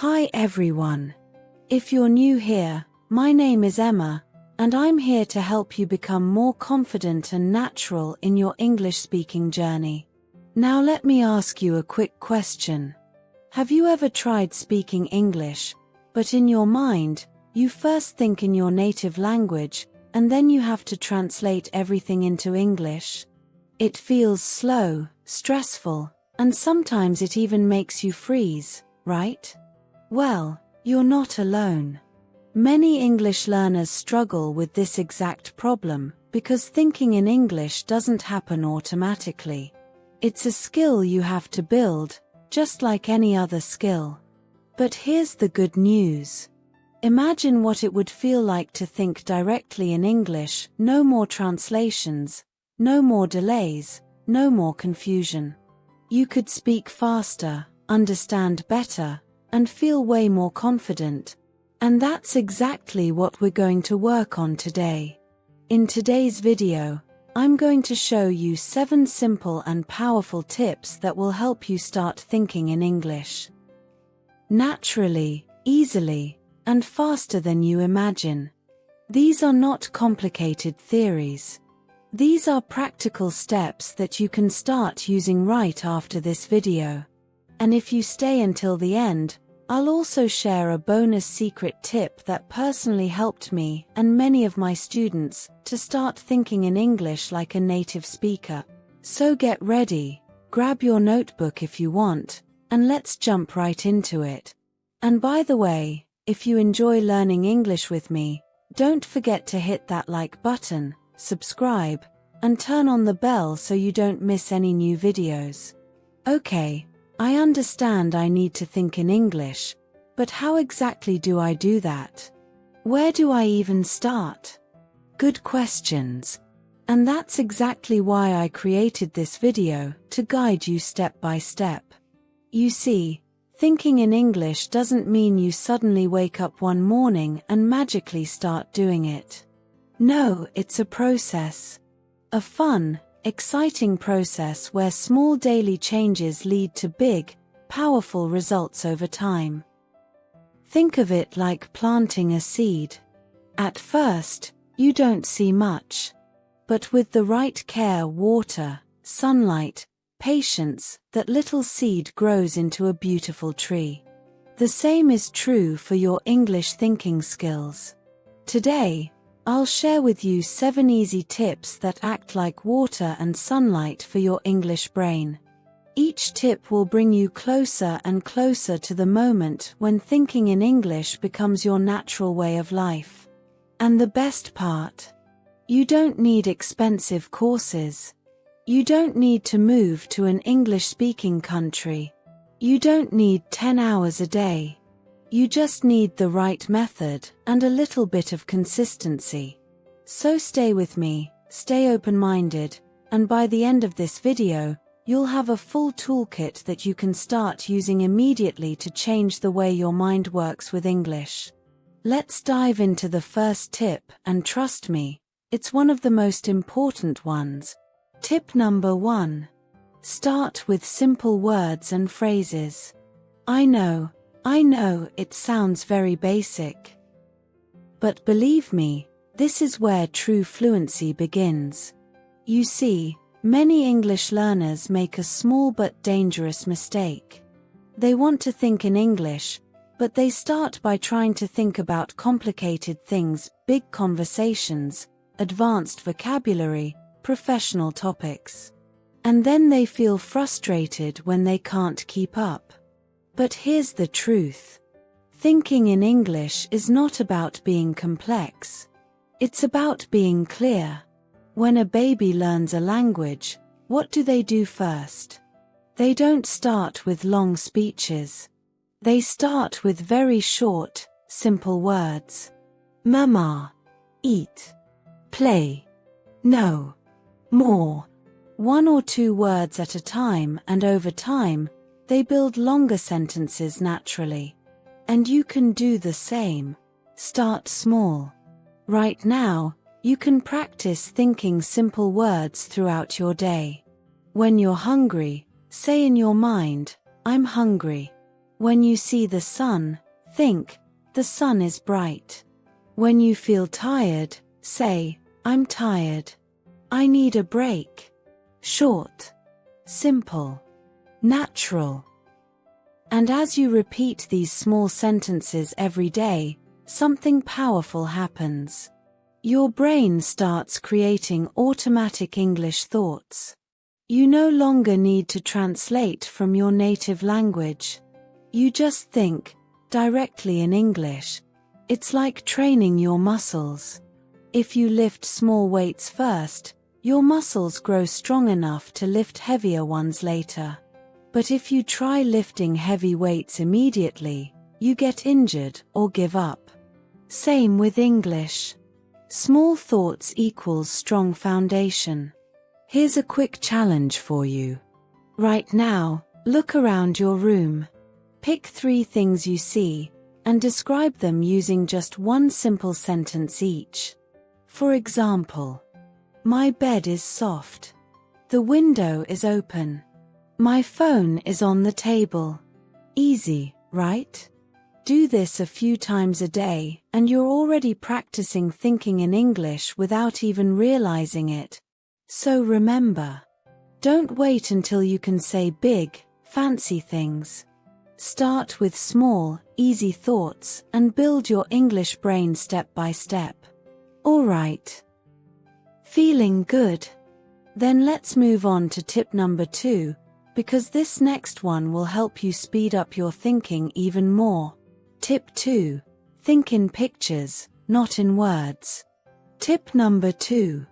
Hi everyone. If you're new here, my name is Emma, and I'm here to help you become more confident and natural in your English-speaking journey. Now let me ask you a quick question. Have you ever tried speaking English, but in your mind, you first think in your native language, and then you have to translate everything into English? It feels slow, stressful, and sometimes it even makes you freeze, right? Well, you're not alone. Many English learners struggle with this exact problem because thinking in English doesn't happen automatically. It's a skill you have to build, just like any other skill. But here's the good news. Imagine what it would feel like to think directly in English, no more translations, no more delays, no more confusion. You could speak faster, understand better, and feel way more confident. And that's exactly what we're going to work on today. In today's video, I'm going to show you 7 simple and powerful tips that will help you start thinking in English naturally, easily, and faster than you imagine. These are not complicated theories. These are practical steps that you can start using right after this video. And if you stay until the end, I'll also share a bonus secret tip that personally helped me and many of my students to start thinking in English like a native speaker. So get ready, grab your notebook if you want, and let's jump right into it. And by the way, if you enjoy learning English with me, don't forget to hit that like button, subscribe, and turn on the bell so you don't miss any new videos. Okay. I understand I need to think in English, but how exactly do I do that? Where do I even start? Good questions. And that's exactly why I created this video, to guide you step by step. You see, thinking in English doesn't mean you suddenly wake up one morning and magically start doing it. No, it's a process. A fun, exciting process where small daily changes lead to big, powerful results over time. Think of it like planting a seed. At first, you don't see much. But with the right care, water, sunlight, patience, that little seed grows into a beautiful tree. The same is true for your English thinking skills. Today, I'll share with you 7 easy tips that act like water and sunlight for your English brain. Each tip will bring you closer and closer to the moment when thinking in English becomes your natural way of life. And the best part? You don't need expensive courses. You don't need to move to an English-speaking country. You don't need 10 hours a day. You just need the right method and a little bit of consistency. So stay with me, stay open-minded, and by the end of this video, you'll have a full toolkit that you can start using immediately to change the way your mind works with English. Let's dive into the first tip, and trust me, it's one of the most important ones. Tip number 1. Start with simple words and phrases. I know it sounds very basic. But believe me, this is where true fluency begins. You see, many English learners make a small but dangerous mistake. They want to think in English, but they start by trying to think about complicated things, big conversations, advanced vocabulary, professional topics. And then they feel frustrated when they can't keep up. But here's the truth. Thinking in English is not about being complex. It's about being clear. When a baby learns a language, what do they do first? They don't start with long speeches. They start with very short, simple words. Mama. Eat. Play. No. More. 1 or 2 words at a time, and over time, they build longer sentences naturally. And you can do the same. Start small. Right now, you can practice thinking simple words throughout your day. When you're hungry, say in your mind, I'm hungry. When you see the sun, think, the sun is bright. When you feel tired, say, I'm tired. I need a break. Short, simple, natural. And as you repeat these small sentences every day, something powerful happens. Your brain starts creating automatic English thoughts. You no longer need to translate from your native language. You just think directly in English. It's like training your muscles. If you lift small weights first, your muscles grow strong enough to lift heavier ones later. But if you try lifting heavy weights immediately, you get injured or give up. Same with English. Small thoughts equals strong foundation. Here's a quick challenge for you. Right now, look around your room. Pick 3 things you see, and describe them using just one simple sentence each. For example, my bed is soft. The window is open. My phone is on the table. Easy, right? Do this a few times a day, and you're already practicing thinking in English without even realizing it. So remember, don't wait until you can say big, fancy things. Start with small, easy thoughts and build your English brain step by step. All right. Feeling good? Then let's move on to tip number 2, because this next one will help you speed up your thinking even more. Tip 2. Think in pictures, not in words. Tip number 2.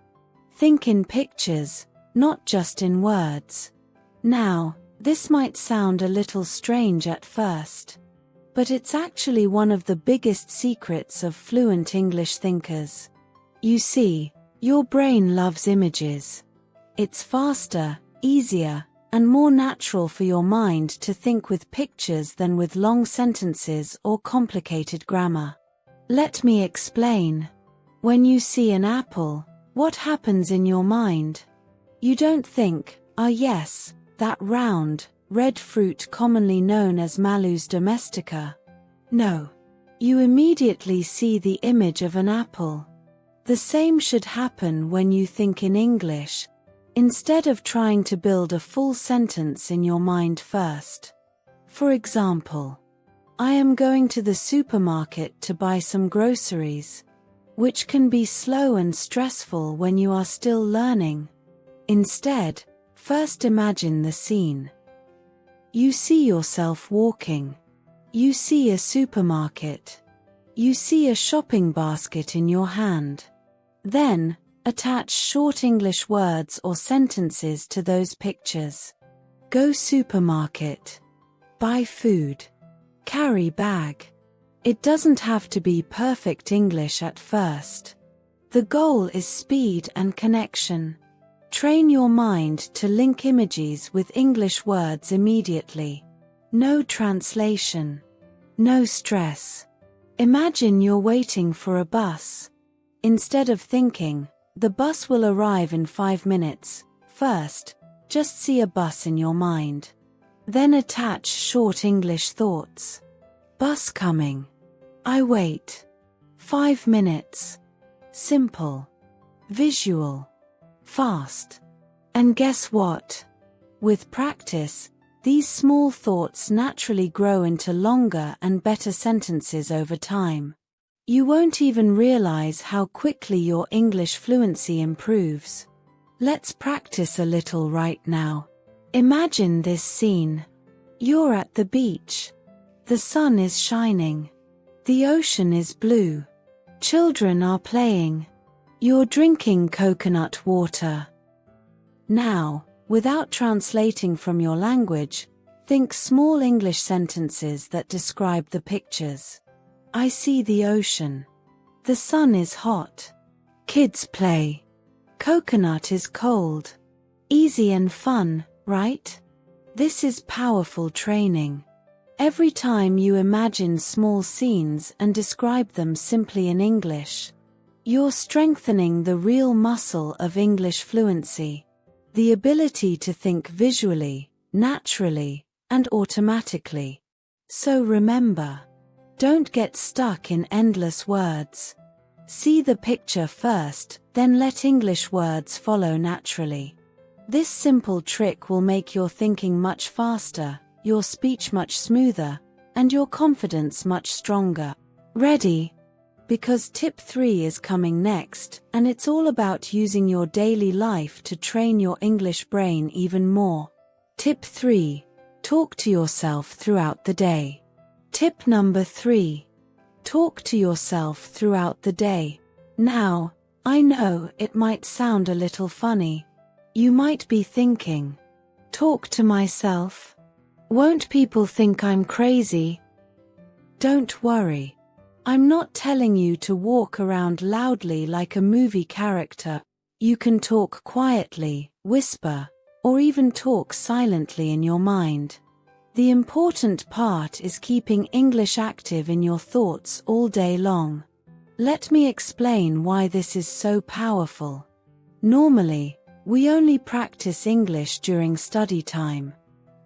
Think in pictures, not just in words. Now, this might sound a little strange at first, but it's actually one of the biggest secrets of fluent English thinkers. You see, your brain loves images. It's faster, easier, and more natural for your mind to think with pictures than with long sentences or complicated grammar. Let me explain. When you see an apple, what happens in your mind? You don't think, ah yes, that round, red fruit commonly known as Malus domestica. No. You immediately see the image of an apple. The same should happen when you think in English. Instead of trying to build a full sentence in your mind first. For example, I am going to the supermarket to buy some groceries, which can be slow and stressful when you are still learning. Instead, first imagine the scene. You see yourself walking. You see a supermarket. You see a shopping basket in your hand. Then, attach short English words or sentences to those pictures. Go supermarket. Buy food. Carry bag. It doesn't have to be perfect English at first. The goal is speed and connection. Train your mind to link images with English words immediately. No translation. No stress. Imagine you're waiting for a bus. Instead of thinking, the bus will arrive in 5 minutes, first, just see a bus in your mind. Then attach short English thoughts. Bus coming. I wait. 5 minutes. Simple. Visual. Fast. And guess what? With practice, these small thoughts naturally grow into longer and better sentences over time. You won't even realize how quickly your English fluency improves. Let's practice a little right now. Imagine this scene. You're at the beach. The sun is shining. The ocean is blue. Children are playing. You're drinking coconut water. Now, without translating from your language, think small English sentences that describe the pictures. I see the ocean. The sun is hot. Kids play. Coconut is cold. Easy and fun, right? This is powerful training. Every time you imagine small scenes and describe them simply in English, you're strengthening the real muscle of English fluency, the ability to think visually, naturally, and automatically. So remember, don't get stuck in endless words. See the picture first, then let English words follow naturally. This simple trick will make your thinking much faster, your speech much smoother, and your confidence much stronger. Ready? Because tip 3 is coming next, and it's all about using your daily life to train your English brain even more. Tip 3. Talk to yourself throughout the day. Tip number 3. Talk to yourself throughout the day. Now, I know it might sound a little funny. You might be thinking, talk to myself? Won't people think I'm crazy? Don't worry. I'm not telling you to walk around loudly like a movie character. You can talk quietly, whisper, or even talk silently in your mind. The important part is keeping English active in your thoughts all day long. Let me explain why this is so powerful. Normally, we only practice English during study time.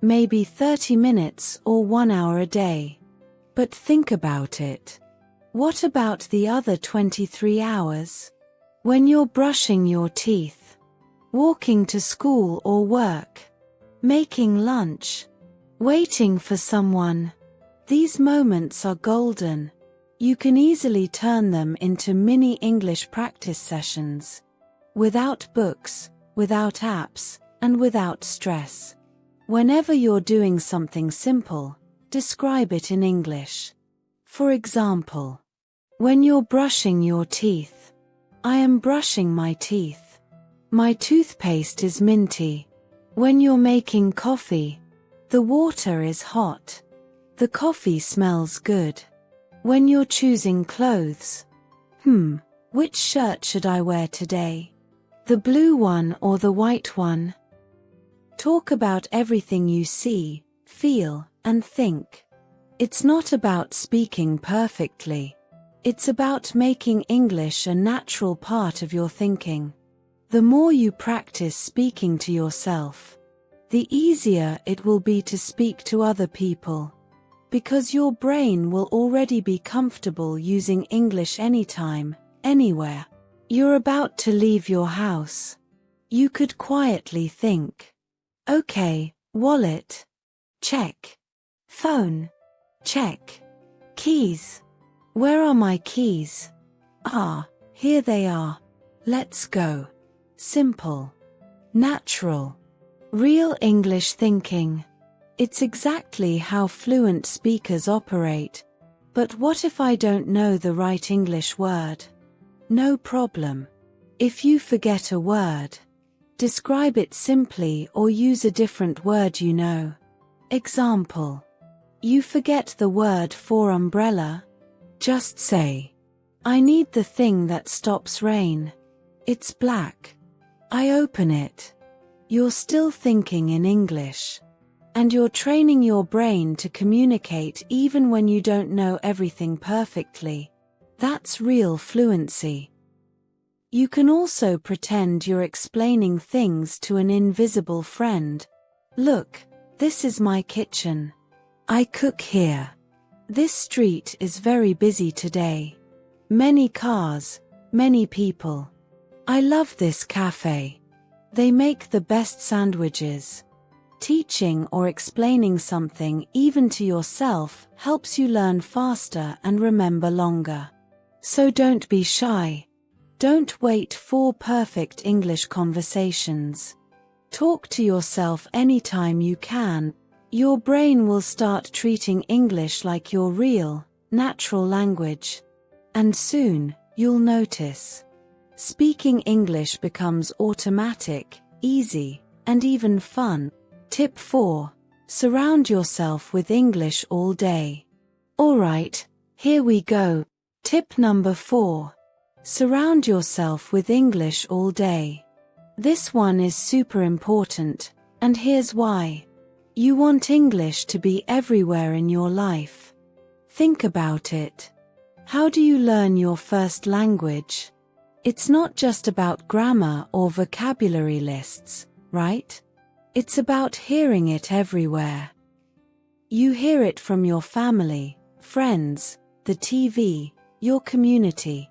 Maybe 30 minutes or 1 hour a day. But think about it. What about the other 23 hours? When you're brushing your teeth, walking to school or work, making lunch, waiting for someone. These moments are golden. You can easily turn them into mini English practice sessions. Without books, without apps, and without stress. Whenever you're doing something simple, describe it in English. For example, when you're brushing your teeth, I am brushing my teeth. My toothpaste is minty. When you're making coffee, the water is hot. The coffee smells good. When you're choosing clothes, which shirt should I wear today? The blue one or the white one? Talk about everything you see, feel, and think. It's not about speaking perfectly. It's about making English a natural part of your thinking. The more you practice speaking to yourself, the easier it will be to speak to other people. Because your brain will already be comfortable using English anytime, anywhere. You're about to leave your house. You could quietly think, okay, wallet, check. Phone, check. Keys. Where are my keys? Ah, here they are. Let's go. Simple. Natural. Real English thinking. It's exactly how fluent speakers operate. But what if I don't know the right English word? No problem. If you forget a word, describe it simply or use a different word you know. Example. You forget the word for umbrella? Just say, I need the thing that stops rain. It's black. I open it. You're still thinking in English. And you're training your brain to communicate even when you don't know everything perfectly. That's real fluency. You can also pretend you're explaining things to an invisible friend. Look, this is my kitchen. I cook here. This street is very busy today. Many cars, many people. I love this cafe. They make the best sandwiches. Teaching or explaining something even to yourself helps you learn faster and remember longer. So don't be shy. Don't wait for perfect English conversations. Talk to yourself anytime you can. Your brain will start treating English like your real, natural language. And soon, you'll notice. Speaking English becomes automatic, easy, and even fun. Tip 4. Surround yourself with English all day. Alright, here we go. Tip number 4. Surround yourself with English all day. This one is super important, and here's why. You want English to be everywhere in your life. Think about it. How do you learn your first language? It's not just about grammar or vocabulary lists, right? It's about hearing it everywhere. You hear it from your family, friends, the TV, your community.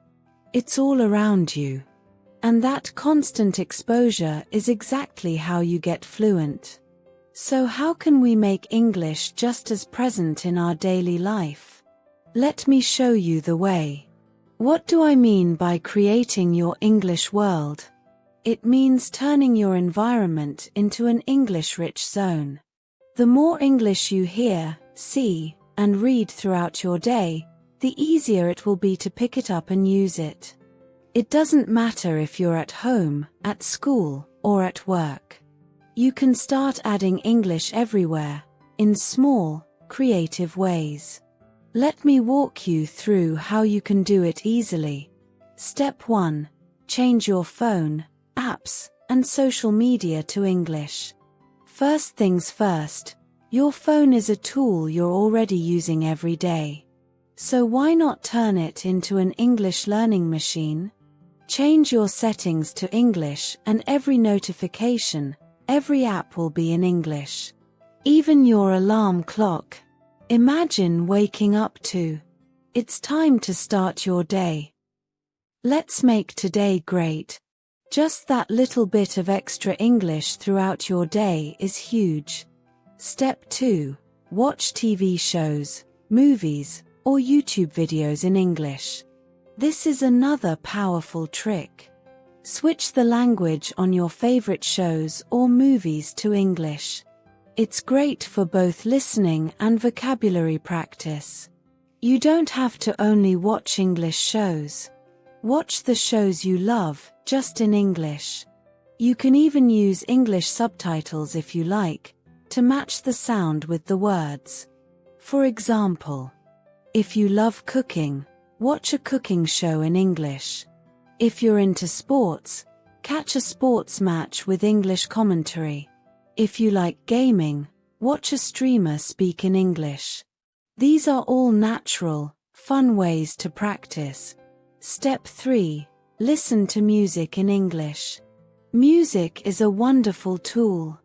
It's all around you. And that constant exposure is exactly how you get fluent. So how can we make English just as present in our daily life? Let me show you the way. What do I mean by creating your English world? It means turning your environment into an English-rich zone. The more English you hear, see, and read throughout your day, the easier it will be to pick it up and use it. It doesn't matter if you're at home, at school, or at work. You can start adding English everywhere, in small, creative ways. Let me walk you through how you can do it easily. Step 1. Change your phone, apps, and social media to English. First things first, your phone is a tool you're already using every day. So why not turn it into an English learning machine? Change your settings to English and every notification, every app will be in English. Even your alarm clock. Imagine waking up to, "It's time to start your day." Let's make today great. Just that little bit of extra English throughout your day is huge. Step 2. Watch TV shows, movies, or YouTube videos in English. This is another powerful trick. Switch the language on your favorite shows or movies to English. It's great for both listening and vocabulary practice. You don't have to only watch English shows. Watch the shows you love, just in English. You can even use English subtitles if you like, to match the sound with the words. For example, if you love cooking, watch a cooking show in English. If you're into sports, catch a sports match with English commentary. If you like gaming, watch a streamer speak in English. These are all natural, fun ways to practice. Step 3. Listen to music in English. Music is a wonderful tool.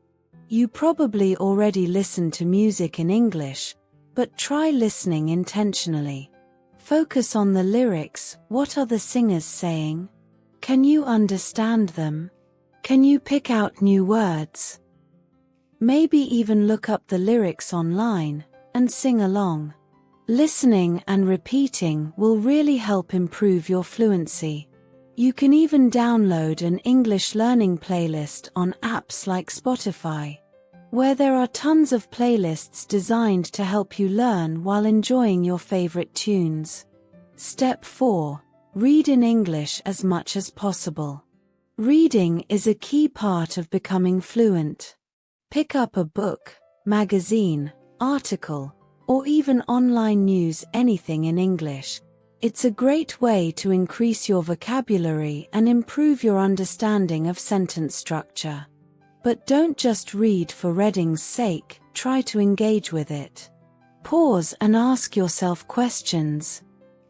You probably already listen to music in English, but try listening intentionally. Focus on the lyrics. What are the singers saying? Can you understand them? Can you pick out new words? Maybe even look up the lyrics online and sing along. Listening and repeating will really help improve your fluency. You can even download an English learning playlist on apps like Spotify, where there are tons of playlists designed to help you learn while enjoying your favorite tunes. Step 4. Read in English as much as possible. Reading is a key part of becoming fluent. Pick up a book, magazine, article, or even online news, anything in English. It's a great way to increase your vocabulary and improve your understanding of sentence structure. But don't just read for reading's sake, try to engage with it. Pause and ask yourself questions.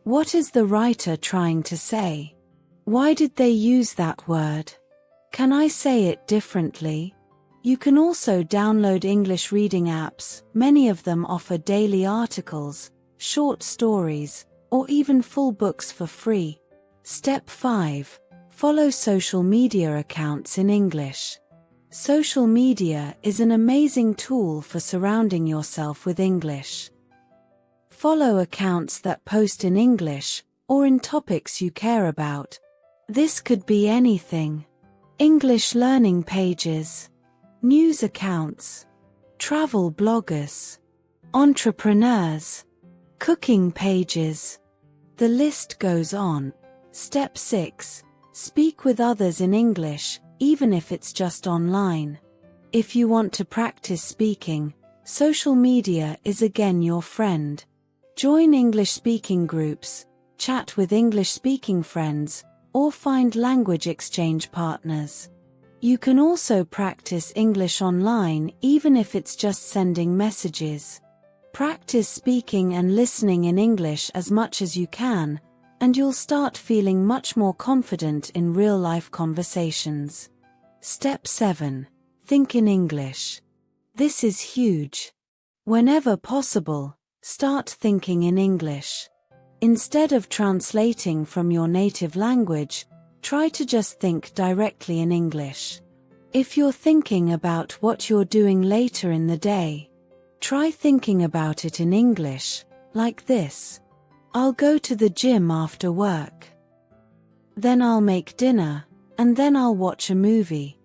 What is the writer trying to say? Why did they use that word? Can I say it differently? You can also download English reading apps. Many of them offer daily articles, short stories, or even full books for free. Step 5. Follow social media accounts in English. Social media is an amazing tool for surrounding yourself with English. Follow accounts that post in English, or in topics you care about. This could be anything. English learning pages, news accounts, travel bloggers, entrepreneurs, cooking pages. The list goes on. Step 6. Speak with others in English, even if it's just online. If you want to practice speaking, social media is again your friend. Join English speaking groups, chat with English speaking friends, or find language exchange partners. You can also practice English online, even if it's just sending messages. Practice speaking and listening in English as much as you can, and you'll start feeling much more confident in real-life conversations. Step 7. Think in English. This is huge. Whenever possible, start thinking in English. Instead of translating from your native language, try to just think directly in English. If you're thinking about what you're doing later in the day, try thinking about it in English, like this. I'll go to the gym after work. Then I'll make dinner, and then I'll watch a movie.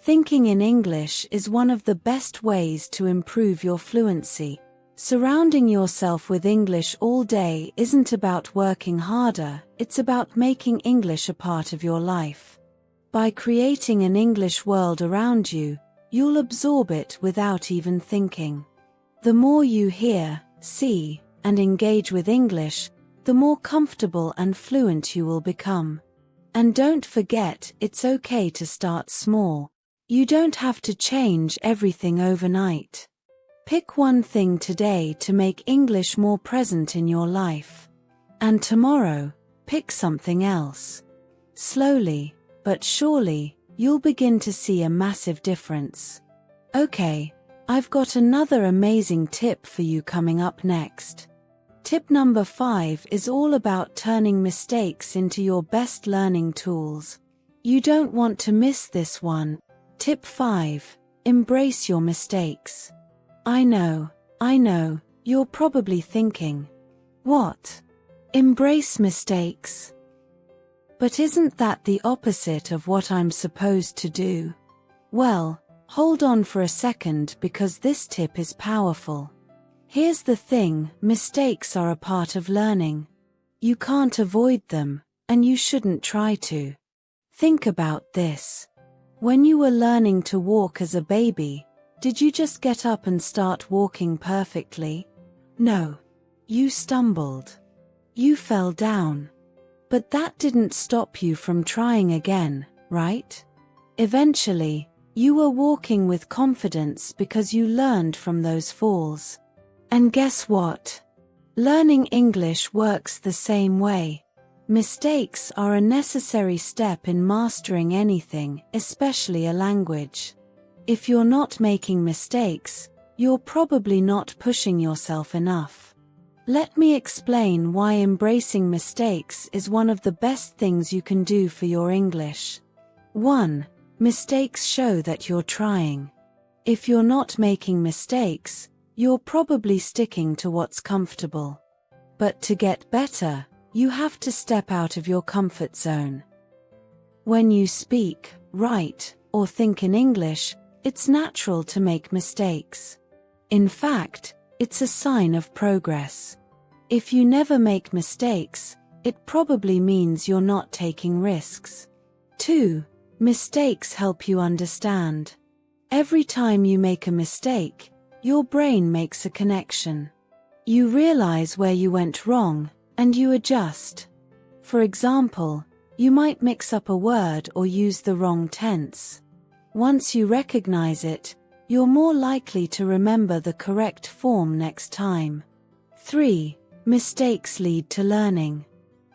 Thinking in English is one of the best ways to improve your fluency. Surrounding yourself with English all day isn't about working harder, it's about making English a part of your life. By creating an English world around you, you'll absorb it without even thinking. The more you hear, see, and engage with English, the more comfortable and fluent you will become. And don't forget, it's okay to start small. You don't have to change everything overnight. Pick one thing today to make English more present in your life. And tomorrow, pick something else. Slowly, but surely, you'll begin to see a massive difference. Okay, I've got another amazing tip for you coming up next. Tip number 5 is all about turning mistakes into your best learning tools. You don't want to miss this one. Tip 5. Embrace your mistakes. I know, you're probably thinking, what? Embrace mistakes? But isn't that the opposite of what I'm supposed to do? Well, hold on for a second because this tip is powerful. Here's the thing, mistakes are a part of learning. You can't avoid them, and you shouldn't try to. Think about this. When you were learning to walk as a baby, did you just get up and start walking perfectly? No. You stumbled. You fell down. But that didn't stop you from trying again, right? Eventually, you were walking with confidence because you learned from those falls. And guess what? Learning English works the same way. Mistakes are a necessary step in mastering anything, especially a language. If you're not making mistakes, you're probably not pushing yourself enough. Let me explain why embracing mistakes is one of the best things you can do for your English. 1. Mistakes show that you're trying. If you're not making mistakes, you're probably sticking to what's comfortable. But to get better, you have to step out of your comfort zone. When you speak, write, or think in English, it's natural to make mistakes. In fact, it's a sign of progress. If you never make mistakes, it probably means you're not taking risks. 2. Mistakes help you understand. Every time you make a mistake, your brain makes a connection. You realize where you went wrong, and you adjust. For example, you might mix up a word or use the wrong tense. Once you recognize it, you're more likely to remember the correct form next time. 3. Mistakes lead to learning.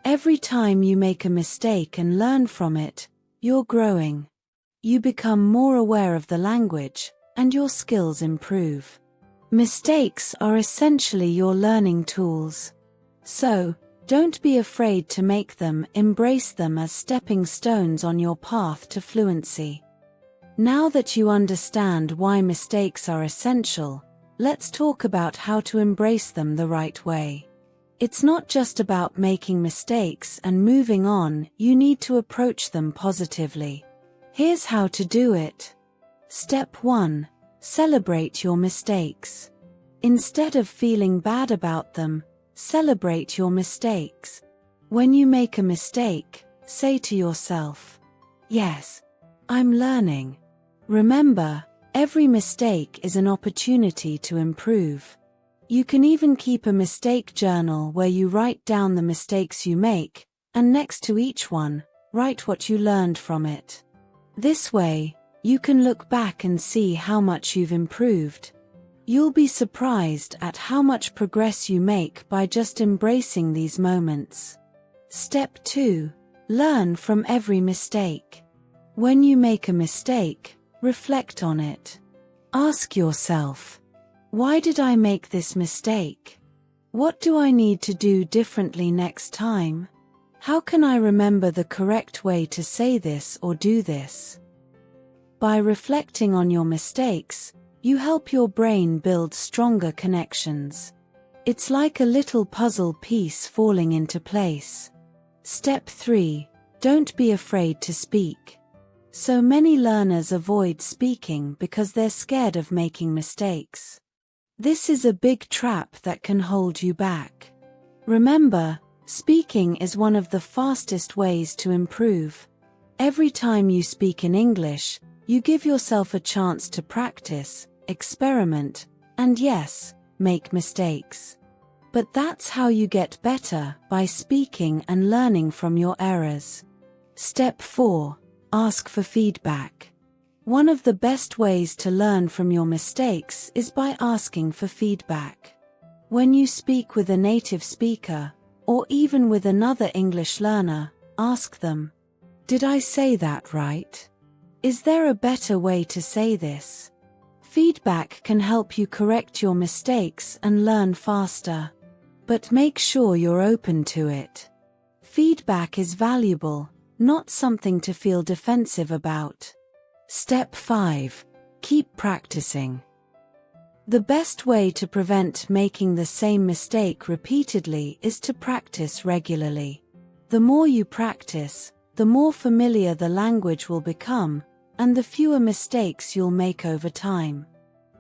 Every time you make a mistake and learn from it, you're growing. You become more aware of the language, and your skills improve. Mistakes are essentially your learning tools. So, don't be afraid to make them, embrace them as stepping stones on your path to fluency. Now that you understand why mistakes are essential, let's talk about how to embrace them the right way. It's not just about making mistakes and moving on, you need to approach them positively. Here's how to do it. Step 1. Celebrate your mistakes. Instead of feeling bad about them, celebrate your mistakes. When you make a mistake, say to yourself, "Yes, I'm learning." Remember, every mistake is an opportunity to improve. You can even keep a mistake journal where you write down the mistakes you make, and next to each one, write what you learned from it. This way, you can look back and see how much you've improved. You'll be surprised at how much progress you make by just embracing these moments. Step 2. Learn from every mistake. When you make a mistake, reflect on it. Ask yourself, Why did I make this mistake? What do I need to do differently next time? How can I remember the correct way to say this or do this? By reflecting on your mistakes, you help your brain build stronger connections. It's like a little puzzle piece falling into place. Step 3. Don't be afraid to speak. So many learners avoid speaking because they're scared of making mistakes. This is a big trap that can hold you back. Remember, speaking is one of the fastest ways to improve. Every time you speak in English, you give yourself a chance to practice, experiment, and yes, make mistakes. But that's how you get better, by speaking and learning from your errors. Step 4. Ask for feedback. One of the best ways to learn from your mistakes is by asking for feedback. When you speak with a native speaker, or even with another English learner, ask them, "Did I say that right? Is there a better way to say this?" Feedback can help you correct your mistakes and learn faster. But make sure you're open to it. Feedback is valuable, not something to feel defensive about. Step 5. Keep practicing. The best way to prevent making the same mistake repeatedly is to practice regularly. The more you practice, the more familiar the language will become, and the fewer mistakes you'll make over time.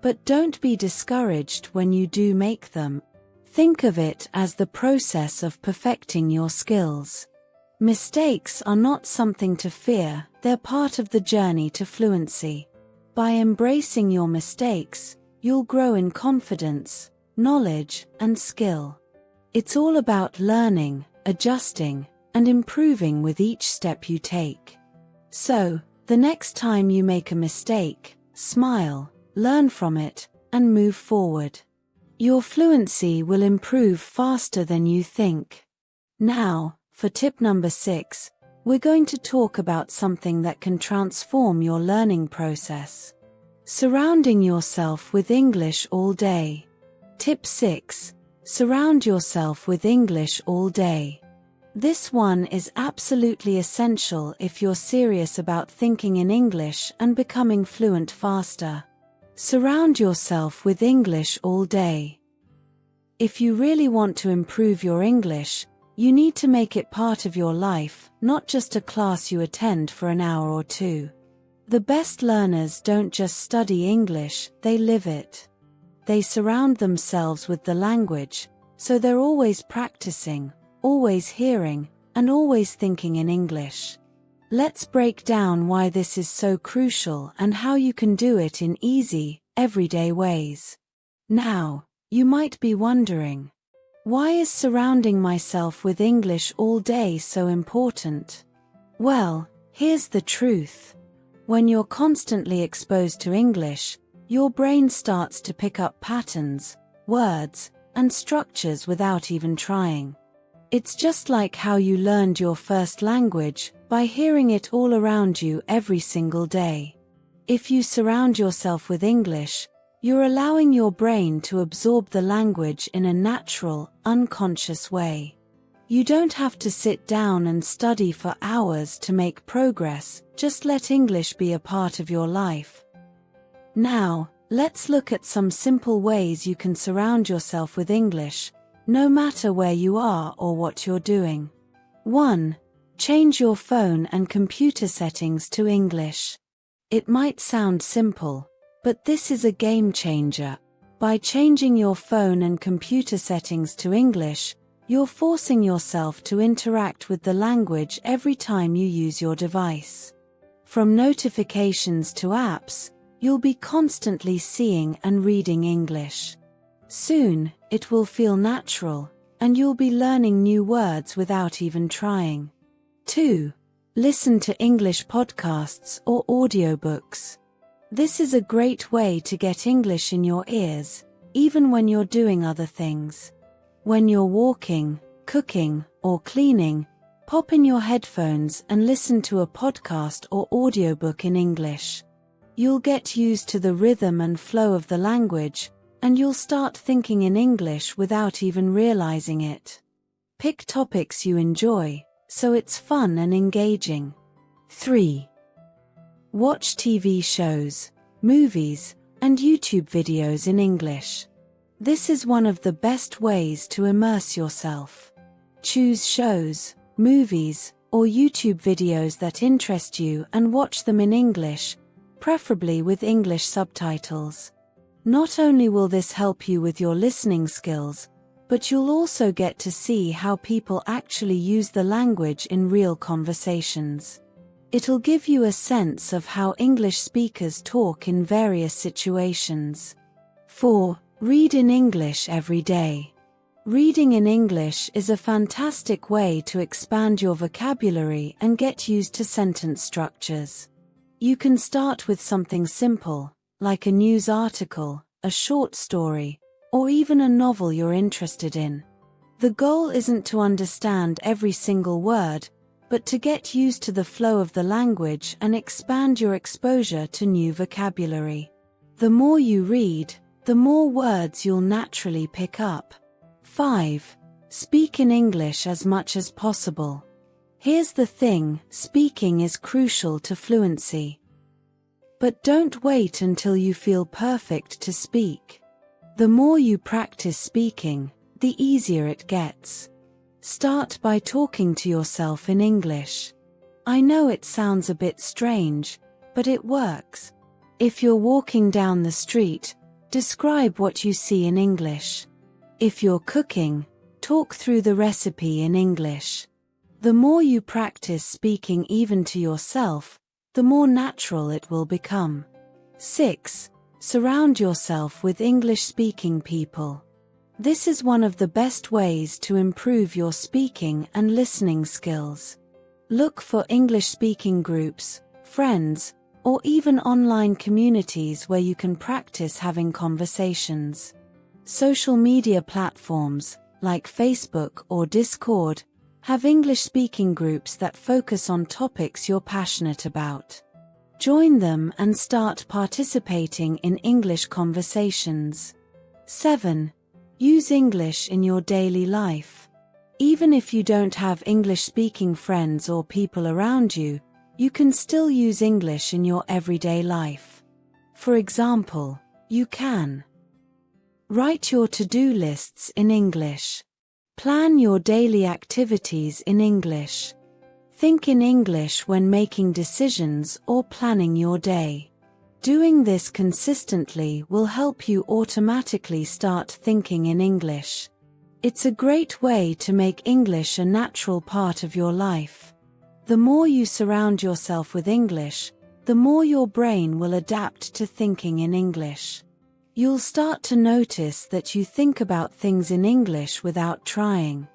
But don't be discouraged when you do make them. Think of it as the process of perfecting your skills. Mistakes are not something to fear, they're part of the journey to fluency. By embracing your mistakes, you'll grow in confidence, knowledge, and skill. It's all about learning, adjusting, and improving with each step you take. So, the next time you make a mistake, smile, learn from it, and move forward. Your fluency will improve faster than you think. Now, for tip number 6, we're going to talk about something that can transform your learning process. Surrounding yourself with English all day. Tip 6. Surround yourself with English all day. This one is absolutely essential if you're serious about thinking in English and becoming fluent faster. Surround yourself with English all day. If you really want to improve your English, you need to make it part of your life, not just a class you attend for an hour or two. The best learners don't just study English, they live it. They surround themselves with the language, so they're always practicing, always hearing, and always thinking in English. Let's break down why this is so crucial and how you can do it in easy, everyday ways. Now, you might be wondering, why is surrounding myself with English all day so important? Well, here's the truth. When you're constantly exposed to English, your brain starts to pick up patterns, words, and structures without even trying. It's just like how you learned your first language, by hearing it all around you every single day. If you surround yourself with English, you're allowing your brain to absorb the language in a natural, unconscious way. You don't have to sit down and study for hours to make progress, just let English be a part of your life. Now, let's look at some simple ways you can surround yourself with English, no matter where you are or what you're doing. 1. Change your phone and computer settings to English. It might sound simple, but this is a game changer. By changing your phone and computer settings to English, you're forcing yourself to interact with the language every time you use your device. From notifications to apps, you'll be constantly seeing and reading English. Soon, it will feel natural, and you'll be learning new words without even trying. 2. Listen to English podcasts or audiobooks. This is a great way to get English in your ears, even when you're doing other things. When you're walking, cooking, or cleaning, pop in your headphones and listen to a podcast or audiobook in English. You'll get used to the rhythm and flow of the language, and you'll start thinking in English without even realizing it. Pick topics you enjoy, so it's fun and engaging. 3. Watch TV shows, movies, and YouTube videos in English. This is one of the best ways to immerse yourself. Choose shows, movies, or YouTube videos that interest you and watch them in English, preferably with English subtitles. Not only will this help you with your listening skills, but you'll also get to see how people actually use the language in real conversations. It'll give you a sense of how English speakers talk in various situations. 4. Read in English every day. Reading in English is a fantastic way to expand your vocabulary and get used to sentence structures. You can start with something simple, like a news article, a short story, or even a novel you're interested in. The goal isn't to understand every single word, but to get used to the flow of the language and expand your exposure to new vocabulary. The more you read, the more words you'll naturally pick up. 5. Speak in English as much as possible. Here's the thing, speaking is crucial to fluency. But don't wait until you feel perfect to speak. The more you practice speaking, the easier it gets. Start by talking to yourself in English. I know it sounds a bit strange, but it works. If you're walking down the street, describe what you see in English. If you're cooking, talk through the recipe in English. The more you practice speaking even to yourself, the more natural it will become. 6. Surround yourself with English-speaking people. This is one of the best ways to improve your speaking and listening skills. Look for English-speaking groups, friends, or even online communities where you can practice having conversations. Social media platforms, like Facebook or Discord, have English-speaking groups that focus on topics you're passionate about. Join them and start participating in English conversations. 7. Use English in your daily life. Even if you don't have English-speaking friends or people around you, you can still use English in your everyday life. For example, you can write your to-do lists in English. Plan your daily activities in English. Think in English when making decisions or planning your day. Doing this consistently will help you automatically start thinking in English. It's a great way to make English a natural part of your life. The more you surround yourself with English, the more your brain will adapt to thinking in English. You'll start to notice that you think about things in English without trying.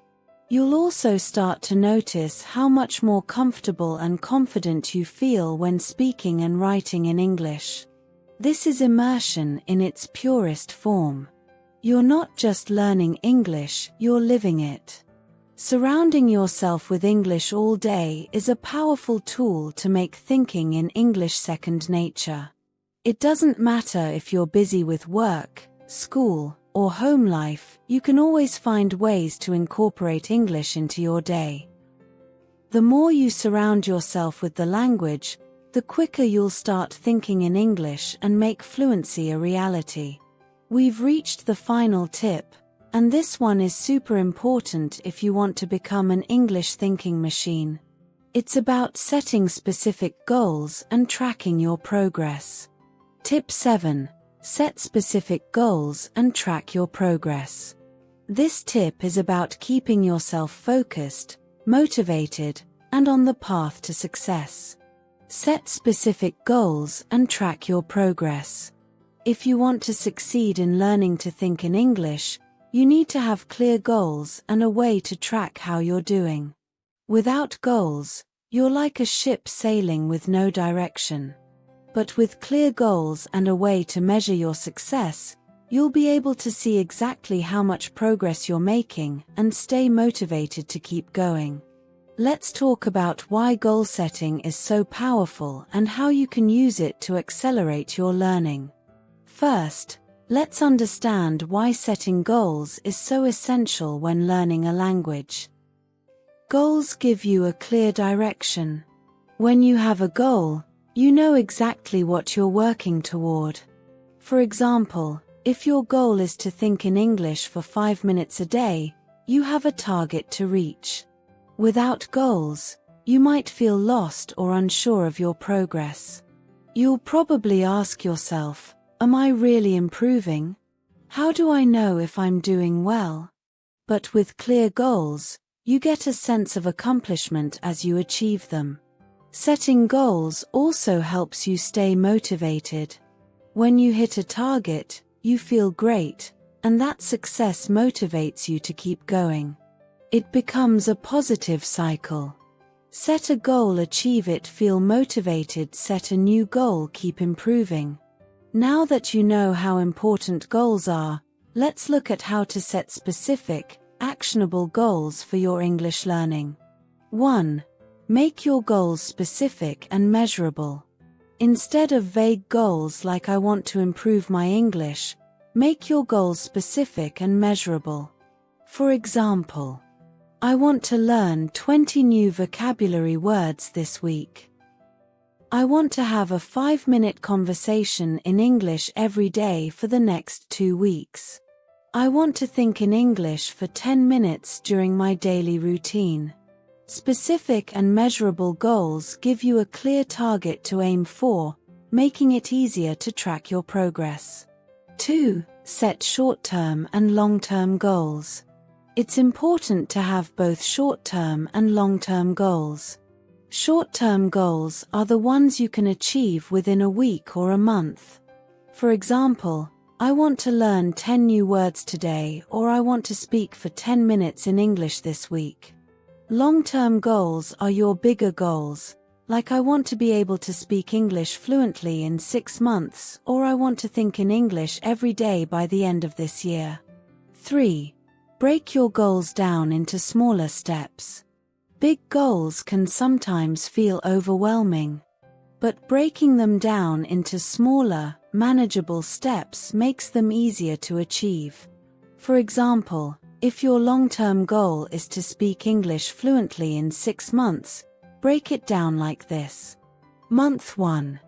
You'll also start to notice how much more comfortable and confident you feel when speaking and writing in English. This is immersion in its purest form. You're not just learning English, you're living it. Surrounding yourself with English all day is a powerful tool to make thinking in English second nature. It doesn't matter if you're busy with work, school, or home life, you can always find ways to incorporate English into your day. The more you surround yourself with the language, the quicker you'll start thinking in English and make fluency a reality. We've reached the final tip, and this one is super important if you want to become an English thinking machine. It's about setting specific goals and tracking your progress. Tip 7. Set specific goals and track your progress. This tip is about keeping yourself focused, motivated, and on the path to success. Set specific goals and track your progress. If you want to succeed in learning to think in English, you need to have clear goals and a way to track how you're doing. Without goals, you're like a ship sailing with no direction. But with clear goals and a way to measure your success, you'll be able to see exactly how much progress you're making and stay motivated to keep going. Let's talk about why goal setting is so powerful and how you can use it to accelerate your learning. First, Let's understand why setting goals is so essential when learning a language. Goals give you a clear direction. When you have a goal, you know exactly what you're working toward. For example, if your goal is to think in English for 5 minutes a day, you have a target to reach. Without goals, you might feel lost or unsure of your progress. You'll probably ask yourself, am I really improving? How do I know if I'm doing well? But with clear goals, you get a sense of accomplishment as you achieve them. Setting goals also helps you stay motivated. When you hit a target, you feel great, and that success motivates you to keep going. It becomes a positive cycle. Set a goal, achieve it, feel motivated, set a new goal, keep improving. Now that you know how important goals are, let's look at how to set specific, actionable goals for your English learning. 1. Make your goals specific and measurable. Instead of vague goals like I want to improve my English, make your goals specific and measurable. For example, I want to learn 20 new vocabulary words this week. I want to have a 5-minute conversation in English every day for the next 2 weeks. I want to think in English for 10 minutes during my daily routine. Specific and measurable goals give you a clear target to aim for, making it easier to track your progress. 2. Set short-term and long-term goals. It's important to have both short-term and long-term goals. Short-term goals are the ones you can achieve within a week or a month. For example, I want to learn 10 new words today, or I want to speak for 10 minutes in English this week. Long-term goals are your bigger goals, like I want to be able to speak English fluently in 6 months, or I want to think in English every day by the end of this year. 3. Break your goals down into smaller steps. Big goals can sometimes feel overwhelming, but breaking them down into smaller, manageable steps makes them easier to achieve. For example, if your long-term goal is to speak English fluently in 6 months, break it down like this. Month 1.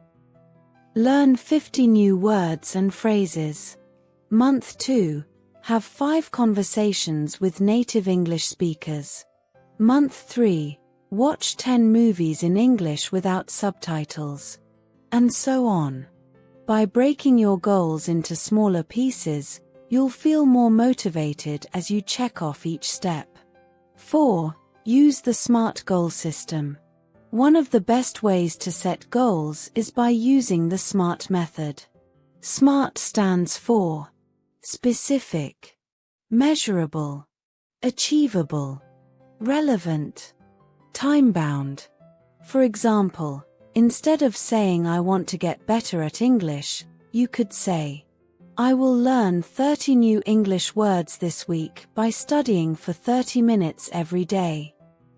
Learn 50 new words and phrases. Month 2. Have 5 conversations with native English speakers. Month 3. Watch 10 movies in English without subtitles. And so on. By breaking your goals into smaller pieces, you'll feel more motivated as you check off each step. 4. Use the SMART goal system. One of the best ways to set goals is by using the SMART method. SMART stands for specific, measurable, achievable, relevant, time-bound. For example, instead of saying I want to get better at English, you could say, I will learn 30 new English words this week by studying for 30 minutes every day.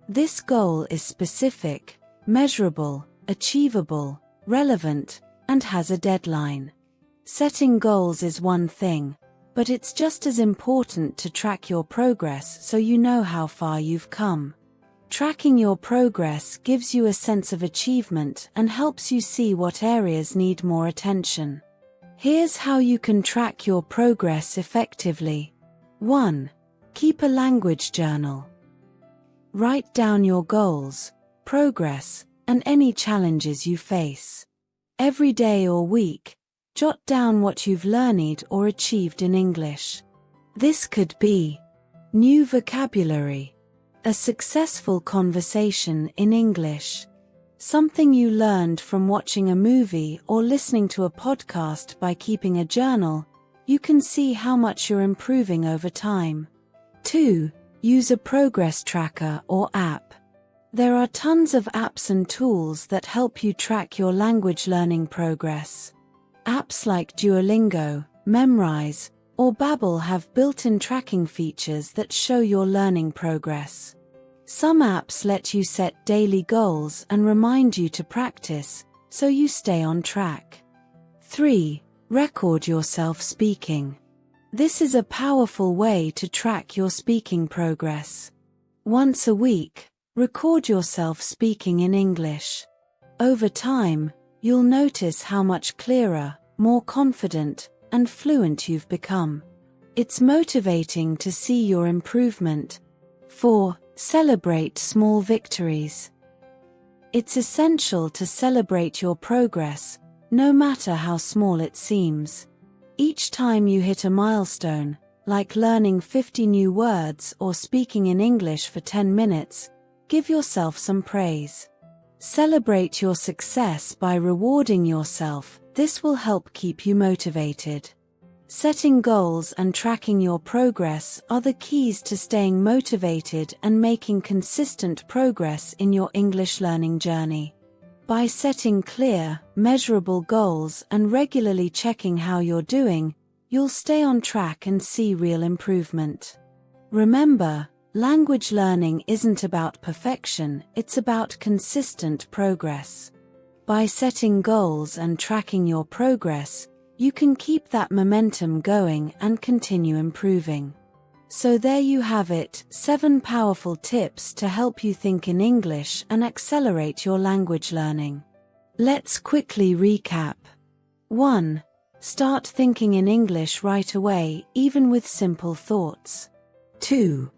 This goal is specific, measurable, achievable, relevant, and has a deadline. Setting goals is one thing, but it's just as important to track your progress so you know how far you've come. Tracking your progress gives you a sense of achievement and helps you see what areas need more attention. Here's how you can track your progress effectively. 1. Keep a language journal. Write down your goals, progress, and any challenges you face. Every day or week, jot down what you've learned or achieved in English. This could be new vocabulary, a successful conversation in English, something you learned from watching a movie or listening to a podcast. By keeping a journal, you can see how much you're improving over time. 2. Use a progress tracker or app. There are tons of apps and tools that help you track your language learning progress. Apps like Duolingo, Memrise, or Babbel have built-in tracking features that show your learning progress. Some apps let you set daily goals and remind you to practice, so you stay on track. 3. Record yourself speaking. This is a powerful way to track your speaking progress. Once a week, record yourself speaking in English. Over time, you'll notice how much clearer, more confident, and fluent you've become. It's motivating to see your improvement. 4. Celebrate small victories. It's essential to celebrate your progress, no matter how small it seems. Each time you hit a milestone, like learning 50 new words or speaking in English for 10 minutes, give yourself some praise. Celebrate your success by rewarding yourself. This will help keep you motivated. Setting goals and tracking your progress are the keys to staying motivated and making consistent progress in your English learning journey. By setting clear, measurable goals and regularly checking how you're doing, you'll stay on track and see real improvement. Remember, language learning isn't about perfection, it's about consistent progress. By setting goals and tracking your progress, you can keep that momentum going and continue improving. So there you have it, 7 powerful tips to help you think in English and accelerate your language learning. Let's quickly recap. 1. Start thinking in English right away, even with simple thoughts. 2.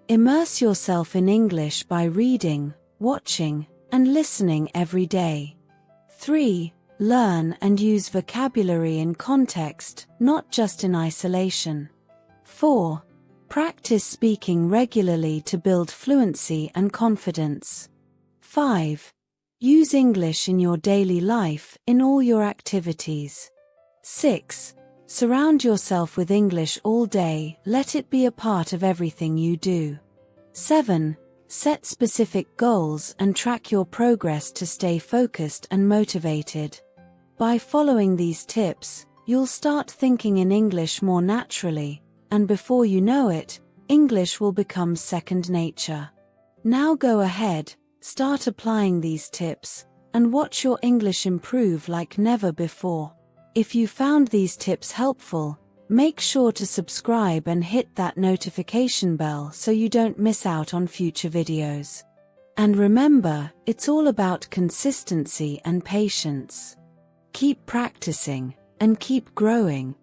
Immerse yourself in English by reading, watching, and listening every day. 3. Learn and use vocabulary in context, not just in isolation. 4. Practice speaking regularly to build fluency and confidence. 5. Use English in your daily life, in all your activities. 6. Surround yourself with English all day, let it be a part of everything you do. 7. Set specific goals and track your progress to stay focused and motivated. By following these tips, you'll start thinking in English more naturally, and before you know it, English will become second nature. Now go ahead, start applying these tips, and watch your English improve like never before. If you found these tips helpful, make sure to subscribe and hit that notification bell so you don't miss out on future videos. And remember, it's all about consistency and patience. Keep practicing, and keep growing.